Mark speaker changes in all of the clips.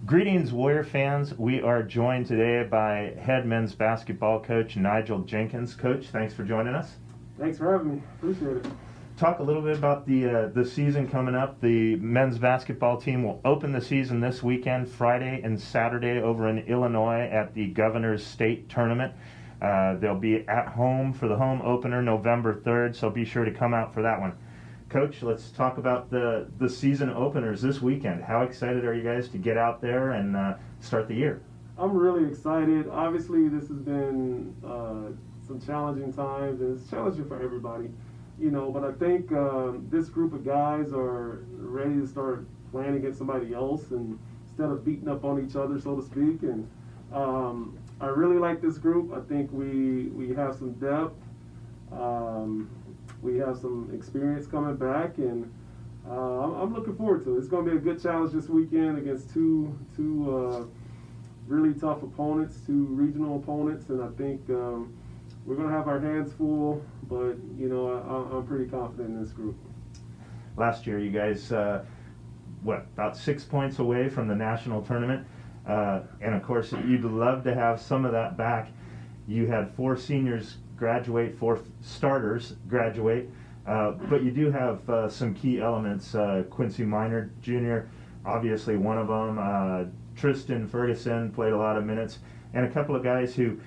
Speaker 1: Greetings, Warrior fans. We are joined today by head men's basketball coach Nigel Jenkins. Coach, thanks for joining us.
Speaker 2: Thanks for having me. Appreciate it.
Speaker 1: Talk a little bit about the season coming up. The men's basketball team will open the season this weekend, Friday and Saturday, over in Illinois at the Governor's State Tournament. They'll be at home for the home opener November 3rd, so be sure to come out for that one. Coach, let's talk about the season openers this weekend. How excited are you guys to get out there and start the year?
Speaker 2: I'm really excited. Obviously, this has been some challenging times, and it's challenging for everybody, but I think this group of guys are ready to start playing against somebody else and instead of beating up on each other, so to speak. And I really like this group. I think we have some depth. We have some experience coming back, and I'm looking forward to it. It's going to be a good challenge this weekend against two really tough opponents, two regional opponents, and I think we're going to have our hands full, but, I'm pretty confident in this group.
Speaker 1: Last year, you guys, about 6 points away from the national tournament, and, of course, you'd love to have some of that back. You had 4 seniors graduate, 4 starters graduate, but you do have some key elements. Quincy Minor Jr., obviously one of them. Tristan Ferguson played a lot of minutes, and a couple of guys who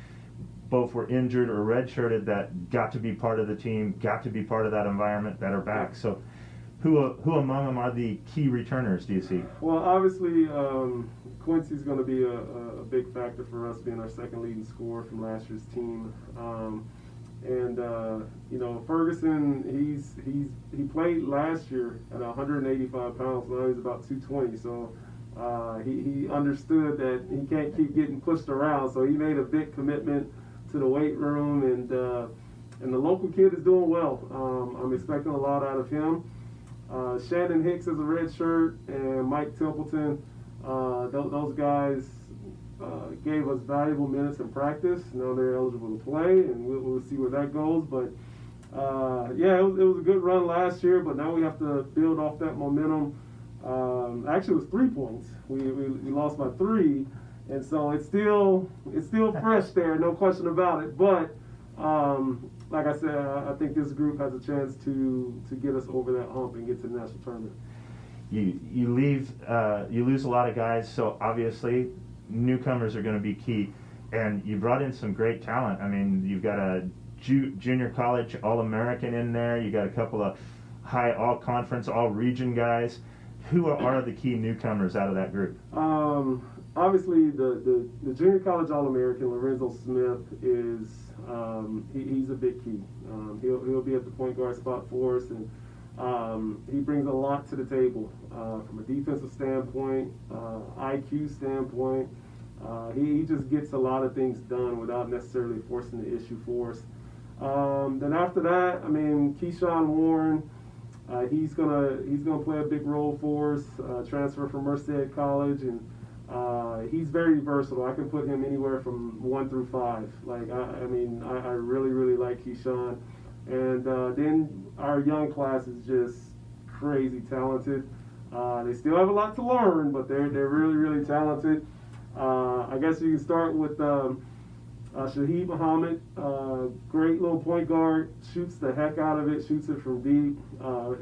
Speaker 1: both were injured or redshirted that got to be part of the team, got to be part of that environment, that are back. So who among them are the key returners, do you see?
Speaker 2: Well, obviously, Quincy's going to be a big factor for us, being our second leading scorer from last year's team. Ferguson, he played last year at 185 pounds. Now he's about 220. So he understood that he can't keep getting pushed around. So he made a big commitment to the weight room, and the local kid is doing well. I'm expecting a lot out of him. Shannon Hicks is a red shirt, and Mike Templeton. Those guys gave us valuable minutes in practice. Now they're eligible to play, and we'll see where that goes. But it was a good run last year, but now we have to build off that momentum. Actually, it was 3 points. We lost by 3, and so it's still fresh there, no question about it. But like I said, I think this group has a chance to get us over that hump and get to the national tournament.
Speaker 1: You lose a lot of guys, so obviously newcomers are going to be key, and you brought in some great talent. I mean, you've got a junior college All-American in there. You got a couple of high all-conference, all-region guys. Who are the key newcomers out of that group?
Speaker 2: Obviously, the junior college All-American Lorenzo Smith is he's a big key. He'll be at the point guard spot for us, and he brings a lot to the table from a defensive standpoint, IQ standpoint. He just gets a lot of things done without necessarily forcing the issue for us. Then after that, Keyshawn Warren, he's gonna play a big role for us. Transfer from Merced College, and he's very versatile. I can put him anywhere from 1 through 5. I really like Keyshawn. And then our young class is just crazy talented. They still have a lot to learn, but they're really talented. I guess you can start with Shaheed Bahamut, great little point guard, shoots the heck out of it, shoots it from deep,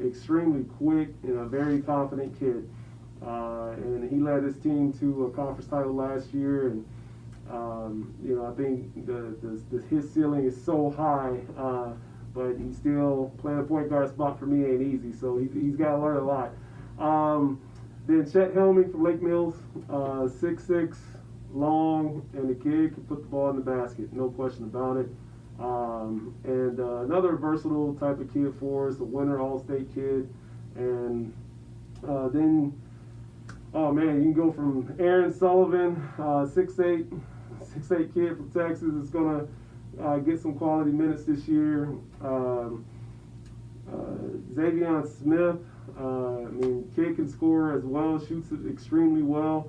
Speaker 2: extremely quick, and a very confident kid. And he led his team to a conference title last year, and I think his ceiling is so high. But he's still playing a point guard spot for me ain't easy, so he's got to learn a lot. Then Chet Helmy from Lake Mills, 6'6", long, and the kid can put the ball in the basket, no question about it. And another versatile type of kid for us, a winner All-State kid. And then, you can go from Aaron Sullivan, 6'8" kid from Texas, is going to get some quality minutes this year. Xavier Smith, kid can score as well, shoots it extremely well.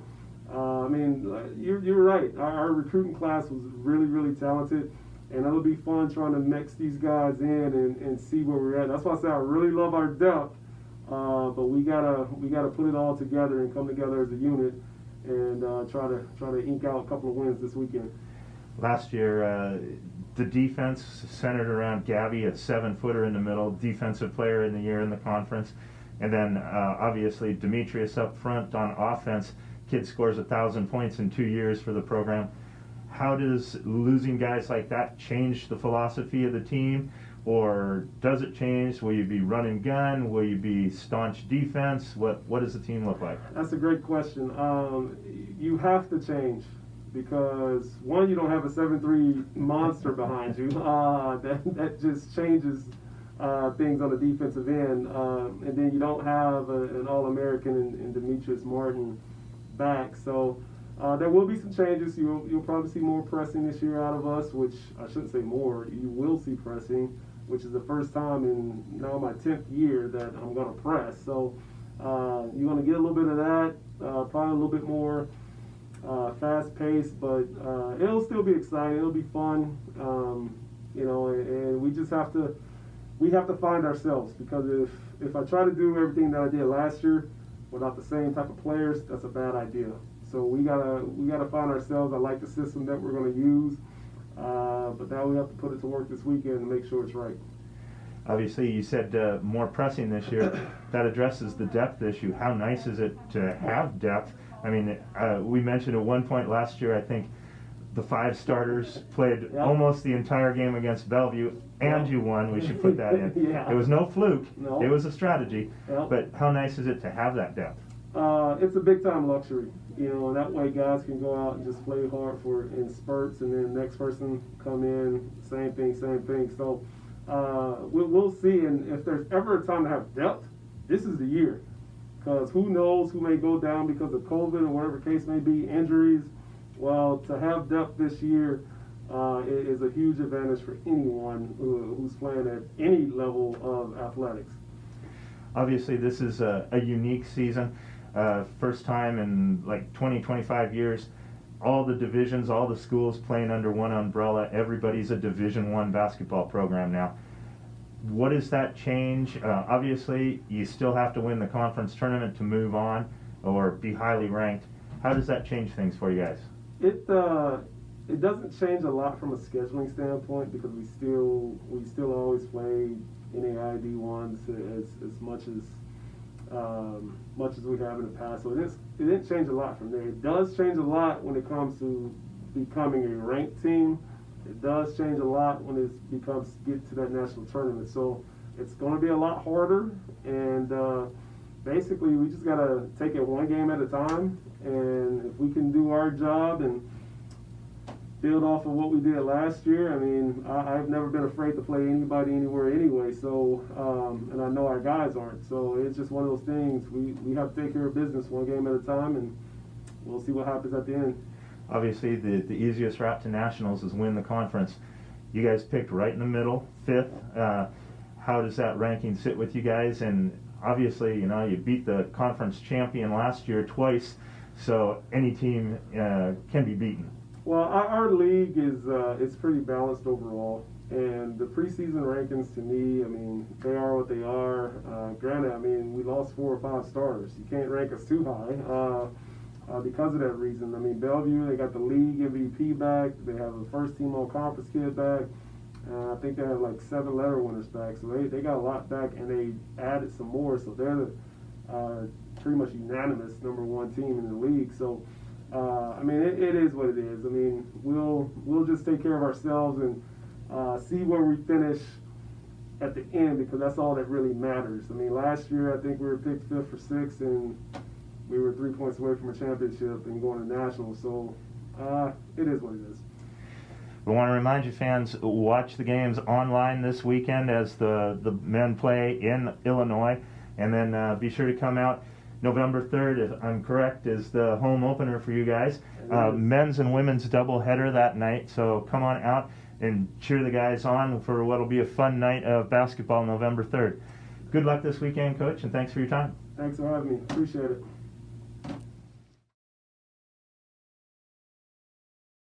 Speaker 2: You're right. Our recruiting class was really talented, and it'll be fun trying to mix these guys in and see where we're at. That's why I say I really love our depth, but we gotta put it all together and come together as a unit. and try to ink out a couple of wins this weekend.
Speaker 1: Last year, the defense centered around Gabby, a 7-footer in the middle, defensive player in the year in the conference. And then obviously Demetrius up front on offense. Kid scores 1,000 points in 2 years for the program. How does losing guys like that change the philosophy of the team? Or does it change? Will you be run and gun? Will you be staunch defense? What does the team look like?
Speaker 2: That's a great question. You have to change. Because one, you don't have a 7'3" monster behind you. That just changes things on the defensive end. And then you don't have an All-American in Demetrius Martin back. So there will be some changes. You'll probably see more pressing this year out of us, which I shouldn't say more. You will see pressing, which is the first time in now my 10th year that I'm going to press. So you're going to get a little bit of that, probably a little bit more fast paced, but it'll still be exciting. It'll be fun, and we just have to find ourselves, because if I try to do everything that I did last year without the same type of players, that's a bad idea. So we gotta find ourselves. I like the system that we're going to use, but now we have to put it to work this weekend and make sure it's right.
Speaker 1: Obviously, you said more pressing this year. That addresses the depth issue. How nice is it to have depth? I mean, we mentioned at one point last year, I think the 5 starters played almost the entire game against Bellevue, and you won. We should put that in. It was no fluke. No. It was a strategy. But how nice is it to have that depth?
Speaker 2: It's a big-time luxury, and that way guys can go out and just play hard in spurts, and then next person come in, same thing. So we'll see, and if there's ever a time to have depth, this is the year. Because who knows who may go down because of COVID or whatever case may be, injuries. Well, to have depth this year is a huge advantage for anyone who's playing at any level of athletics.
Speaker 1: Obviously, this is a unique season. First time in like 20, 25 years. All the divisions, all the schools playing under one umbrella. Everybody's a Division I basketball program now. What does that change? Obviously, you still have to win the conference tournament to move on or be highly ranked. How does that change things for you guys?
Speaker 2: It doesn't change a lot from a scheduling standpoint, because we still always play NAIA D1s as much as we have in the past. So it didn't change a lot from there. It does change a lot when it comes to becoming a ranked team. It does change a lot when it get to that national tournament. So it's going to be a lot harder, and basically we just got to take it one game at a time. And if we can do our job and build off of what we did last year, I mean, I've never been afraid to play anybody anywhere anyway. So and I know our guys aren't. So it's just one of those things. We have to take care of business one game at a time, and we'll see what happens at the end.
Speaker 1: Obviously, the easiest route to nationals is win the conference. You guys picked right in the middle, 5th. How does that ranking sit with you guys? And obviously, you beat the conference champion last year twice, so any team can be beaten.
Speaker 2: Well, our league is pretty balanced overall, and the preseason rankings, to me, I mean, they are what they are. Granted, I mean, we lost 4 or 5 starters. You can't rank us too high. Because of that reason. I mean, Bellevue, they got the league MVP back. They have a first-team all-conference kid back. I think they have like 7 letter winners back. So they got a lot back, and they added some more. So they're the pretty much unanimous #1 team in the league. So, I mean, it is what it is. I mean, we'll just take care of ourselves and see where we finish at the end, because that's all that really matters. I mean, last year I think we were picked 5th or 6th, and we were 3 points away from a championship and going to nationals. So it is what it is.
Speaker 1: We want to remind you, fans, watch the games online this weekend as the men play in Illinois. And then be sure to come out November 3rd, if I'm correct, is the home opener for you guys. Men's and women's doubleheader that night. So come on out and cheer the guys on for what will be a fun night of basketball November 3rd. Good luck this weekend, Coach, and thanks for your time.
Speaker 2: Thanks for having me. Appreciate it.